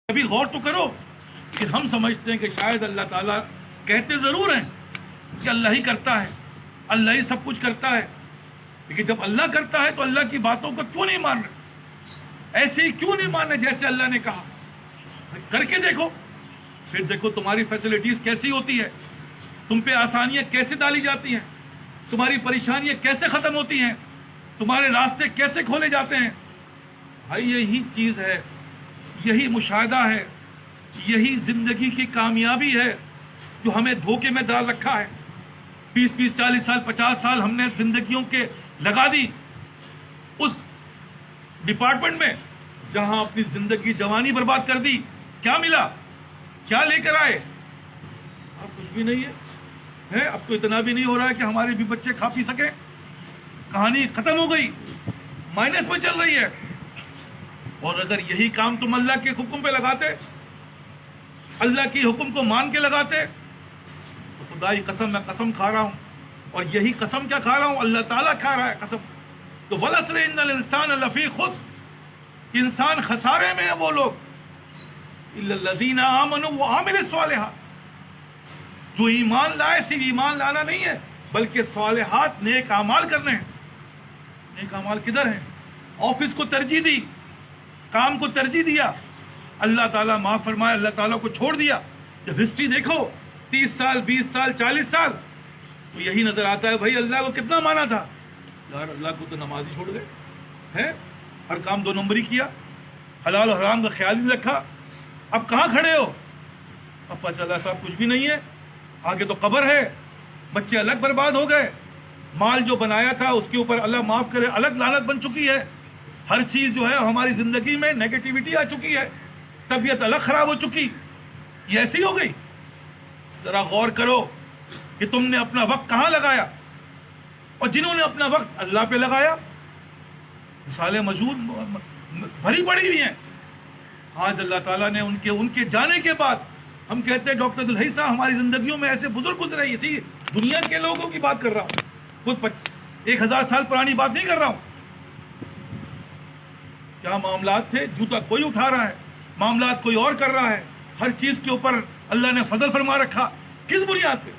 کبھی غور تو کرو کہ ہم سمجھتے ہیں کہ شاید اللہ تعالیٰ کہتے ضرور ہیں کہ اللہ ہی کرتا ہے، اللہ ہی سب کچھ کرتا ہے، لیکن جب اللہ کرتا ہے تو اللہ کی باتوں کو کیوں نہیں مان رہے؟ ایسے ہی کیوں نہیں مان رہے جیسے اللہ نے کہا؟ کر کے دیکھو، پھر دیکھو تمہاری فیسلٹیز کیسی ہوتی ہے، تم پہ آسانیاں کیسے ڈالی جاتی ہیں، تمہاری پریشانیاں کیسے ختم ہوتی ہیں، تمہارے راستے کیسے کھولے جاتے ہیں۔ بھائی یہی چیز ہے، یہی مشاہدہ ہے، یہی زندگی کی کامیابی ہے جو ہمیں دھوکے میں ڈال رکھا ہے۔ 20 40 سال 50 سال ہم نے زندگیوں کے لگا دی اس ڈپارٹمنٹ میں جہاں اپنی زندگی جوانی برباد کر دی۔ کیا ملا؟ کیا لے کر آئے؟ اب کچھ بھی نہیں ہے۔ اب تو اتنا بھی نہیں ہو رہا ہے کہ ہمارے بھی بچے کھا پی سکیں۔ کہانی ختم ہو گئی، مائنس میں چل رہی ہے۔ اور اگر یہی کام تم اللہ کے حکم پہ لگاتے، اللہ کی حکم کو مان کے لگاتے، تو خدا کی قسم میں قسم کھا رہا ہوں، اور یہی قسم کیا کھا رہا ہوں، اللہ تعالیٰ کھا رہا ہے قسم۔ تو وَالْعَصْرِ إِنَّ الْإِنسَانَ لَفِي خُسْرٍ، انسان خسارے میں ہے وہ لوگ، إِلَّا الَّذِينَ آمَنُوا وَعَمِلُوا الصَّالِحَاتِ، جو ایمان لائے، صرف ایمان لانا نہیں ہے بلکہ صالحات نیک اعمال کرنے ہیں۔ نیک اعمال کدھر ہیں؟ آفس کو ترجیح دی، کام کو ترجیح دیا، اللہ تعالیٰ معاف فرمائے، اللہ تعالیٰ کو چھوڑ دیا۔ جب ہسٹری دیکھو 30 سال 20 سال 40 سال تو یہی نظر آتا ہے بھائی اللہ کو کتنا مانا تھا یار، اللہ کو تو نماز ہی چھوڑ گئے ہیں، ہر کام 2 نمبری کیا، حلال و حرام کا خیال نہیں رکھا۔ اب کہاں کھڑے ہو؟ اب پتہ چلا صاحب کچھ بھی نہیں ہے، آگے تو قبر ہے۔ بچے الگ برباد ہو گئے، مال جو بنایا تھا اس کے اوپر اللہ معاف کرے الگ لعنت بن چکی ہے۔ ہر چیز جو ہے ہماری زندگی میں نیگیٹیوٹی آ چکی ہے، طبیعت الگ خراب ہو چکی، یہ ایسی ہو گئی۔ ذرا غور کرو کہ تم نے اپنا وقت کہاں لگایا، اور جنہوں نے اپنا وقت اللہ پہ لگایا مثالیں موجود بھری پڑی ہوئی ہیں۔ آج اللہ تعالیٰ نے ان کے جانے کے بعد ہم کہتے ہیں ڈاکٹر عبدالحی صاحب ہماری زندگیوں میں ایسے بزرگ گزرے، اسی دنیا کے لوگوں کی بات کر رہا ہوں، خود 1000 سال پرانی بات نہیں کر رہا ہوں۔ کیا معاملات تھے، جوتا کوئی اٹھا رہا ہے، معاملات کوئی اور کر رہا ہے، ہر چیز کے اوپر اللہ نے فضل فرما رکھا، کس بنیاد پہ؟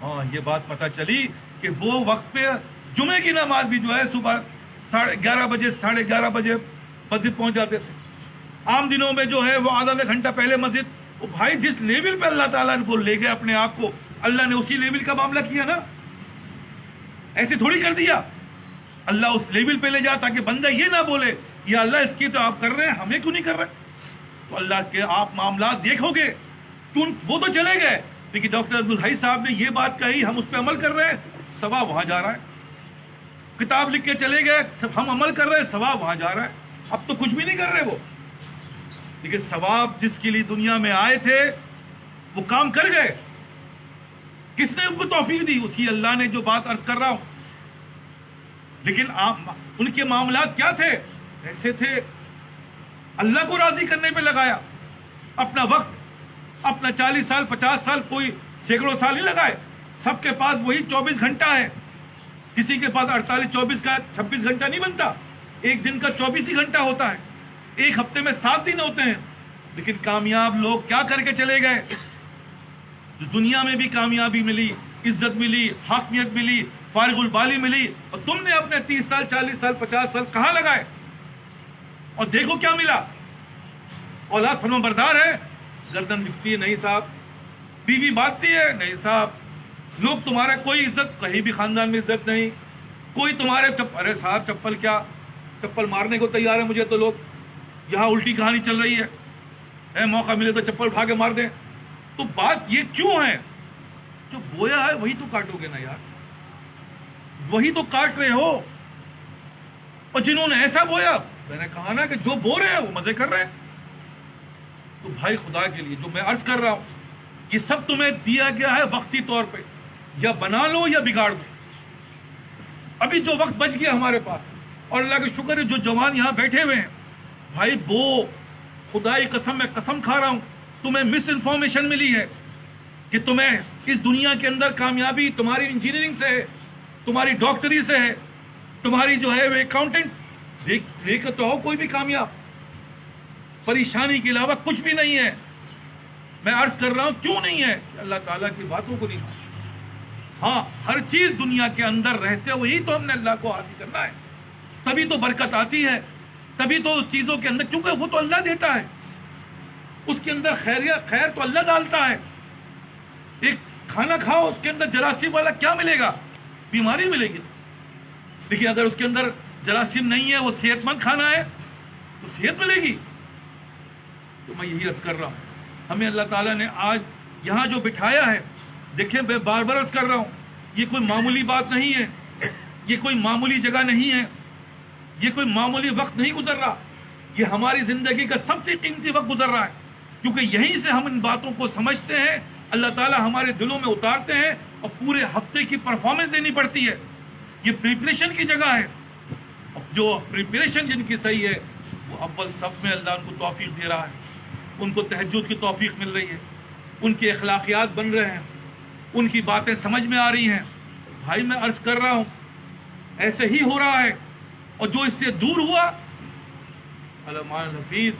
ہاں یہ بات پتہ چلی کہ وہ وقت پہ جمعے کی نماز بھی جو ہے صبح 11:30 بجے 11:30 بجے مسجد پہنچ جاتے تھے۔ عام دنوں میں جو ہے وہ آدھا گھنٹہ پہلے مسجد۔ وہ بھائی جس لیول پہ اللہ تعالیٰ نے وہ لے گئے اپنے آپ کو، اللہ نے اسی لیول کا معاملہ کیا نا، ایسے تھوڑی کر دیا۔ اللہ اس لیول پہ لے جا تاکہ بندہ یہ نہ بولے یا اللہ اس کی تو آپ کر رہے ہیں ہمیں کیوں نہیں کر رہے۔ تو اللہ کے آپ معاملات دیکھو گے، وہ تو چلے گئے لیکن ڈاکٹر عبدالحی صاحب نے یہ بات کہی، ہم اس پہ عمل کر رہے ہیں، ثواب وہاں جا رہا ہے۔ کتاب لکھ کے چلے گئے، ہم عمل کر رہے ہیں، ثواب وہاں جا رہا ہے۔ اب تو کچھ بھی نہیں کر رہے وہ، لیکن ثواب جس کے لیے دنیا میں آئے تھے وہ کام کر گئے۔ کس نے ان کو توفیق دی؟ اسی اللہ نے، جو بات عرض کر رہا ہوں۔ لیکن ان کے معاملات کیا تھے؟ ایسے تھے اللہ کو راضی کرنے پہ لگایا اپنا وقت، اپنا 40 سال 50 سال، کوئی سینکڑوں سال نہیں لگائے، سب کے پاس وہی 24 گھنٹہ ہے۔ کسی کے پاس 48 24 کا 26 گھنٹہ نہیں بنتا، ایک دن کا 24 ہی گھنٹہ ہوتا ہے، ایک ہفتے میں 7 دن ہوتے ہیں۔ لیکن کامیاب لوگ کیا کر کے چلے گئے؟ جو دنیا میں بھی کامیابی ملی، عزت ملی، حاکمیت ملی، فارغ البالی ملی، اور تم نے اپنے 30 سال 40 سال 50 سال کہاں لگائے؟ اور دیکھو کیا ملا۔ اولاد فرما بردار ہے، گردن جھکتی ہے نہیں صاحب، بیوی بانٹتی ہے نہیں صاحب، لوگ تمہارا کوئی عزت، کہیں بھی خاندان میں عزت نہیں، کوئی تمہارے ارے صاحب چپل کیا، چپل مارنے کو تیار ہے مجھے تو لوگ، یہاں الٹی کہانی چل رہی ہے، موقع ملے تو چپل اٹھا کے مار دیں۔ تو بات یہ کیوں ہے؟ جو بویا ہے وہی تو کاٹو گے نا یار، وہی تو کاٹ رہے ہو۔ اور جنہوں نے ایسا بویا، میں نے کہا نا کہ جو بو رہے ہیں وہ مزے کر رہے ہیں۔ تو بھائی خدا کے لیے جو میں عرض کر رہا ہوں، یہ سب تمہیں دیا گیا ہے وقتی طور پہ، یا بنا لو یا بگاڑ دو۔ ابھی جو وقت بچ گیا ہمارے پاس، اور اللہ کا شکر ہے جو جوان یہاں بیٹھے ہوئے ہیں، بھائی وہ خدا کی قسم میں قسم کھا رہا ہوں، تمہیں مس انفارمیشن ملی ہے کہ تمہیں اس دنیا کے اندر کامیابی تمہاری انجینئرنگ سے ہے، تمہاری ڈاکٹری سے ہے، تمہاری جو ہے وہ اکاؤنٹنٹ، دیکھ تو ہو کوئی بھی کامیاب، پریشانی کے علاوہ کچھ بھی نہیں ہے. میں عرض کر رہا ہوں کیوں نہیں ہے کہ اللہ تعالیٰ کی باتوں کو نہیں مانتے. ہاں ہر چیز دنیا کے اندر رہتے ہوئے ہی تو ہم نے اللہ کو راضی کرنا ہے, تبھی تو برکت آتی ہے, تبھی تو اس چیزوں کے اندر, کیونکہ وہ تو اللہ دیتا ہے, اس کے اندر خیر تو اللہ ڈالتا ہے. ایک کھانا کھاؤ اس کے اندر جراثیم والا کیا ملے گا؟ بیماری ملے گی. لیکن اگر اس کے اندر جراثیم نہیں ہے, وہ صحت مند کھانا ہے تو صحت ملے گی. تو میں یہی عرض کر رہا ہوں, ہمیں اللہ تعالیٰ نے آج یہاں جو بٹھایا ہے, دیکھیں میں بار بار عرض کر رہا ہوں, یہ کوئی معمولی بات نہیں ہے, یہ کوئی معمولی جگہ نہیں ہے, یہ کوئی معمولی وقت نہیں گزر رہا, یہ ہماری زندگی کا سب سے قیمتی وقت گزر رہا ہے, کیونکہ یہیں سے ہم ان باتوں کو سمجھتے ہیں, اللہ تعالیٰ ہمارے دلوں میں اتارتے ہیں اور پورے ہفتے کی پرفارمنس دینی پڑتی ہے. یہ پریپریشن کی جگہ ہے. جو پریپریشن جن کی صحیح ہے وہ اول صف میں اللہ ان کو توفیق دے رہا ہے, ان کو تہجد کی توفیق مل رہی ہے, ان کے اخلاقیات بن رہے ہیں, ان کی باتیں سمجھ میں آ رہی ہیں. بھائی میں عرض کر رہا ہوں ایسے ہی ہو رہا ہے, اور جو اس سے دور ہوا علماء الحفیظ,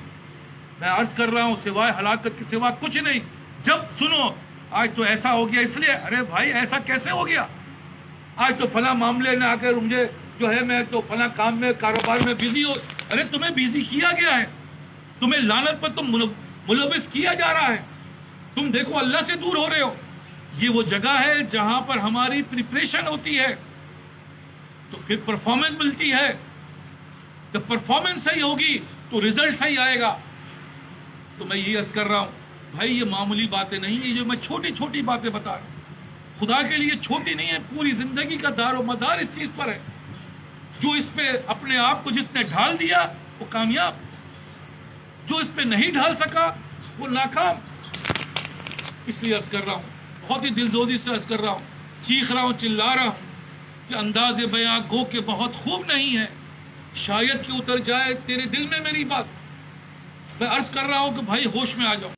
میں عرض کر رہا ہوں سوائے ہلاکت کے سوا کچھ نہیں. جب سنو آج تو ایسا ہو گیا, اس لیے ارے بھائی ایسا کیسے ہو گیا, آج تو فلاں معاملے میں آ کر مجھے جو ہے میں تو فلاں کام میں کاروبار میں بزی ہو. ارے تمہیں بزی کیا گیا ہے, تمہیں لعنت پر تم ملوث کیا جا رہا ہے, تم دیکھو اللہ سے دور ہو رہے ہو. یہ وہ جگہ ہے جہاں پر ہماری پریپریشن ہوتی ہے تو پھر پرفارمنس ملتی ہے. جب پرفارمنس صحیح ہوگی تو رزلٹ صحیح آئے گا. تو میں یہ عرض کر رہا ہوں بھائی یہ معمولی باتیں نہیں ہیں جو میں چھوٹی چھوٹی باتیں بتا رہا ہوں, خدا کے لیے چھوٹی نہیں ہے, پوری زندگی کا دار و مدار اس چیز پر ہے. جو اس پہ اپنے آپ کو جس نے ڈھال دیا وہ کامیاب, جو اس پہ نہیں ڈھال سکا وہ ناکام. اس لیے عرض کر رہا ہوں, بہت ہی دلزوزی سے عرض کر رہا ہوں, چیخ رہا ہوں, چلا رہا ہوں کہ انداز بیاں گو کہ بہت خوب نہیں ہے, شاید کہ اتر جائے تیرے دل میں میری بات. میں عرض کر رہا ہوں کہ بھائی ہوش میں آ جاؤ.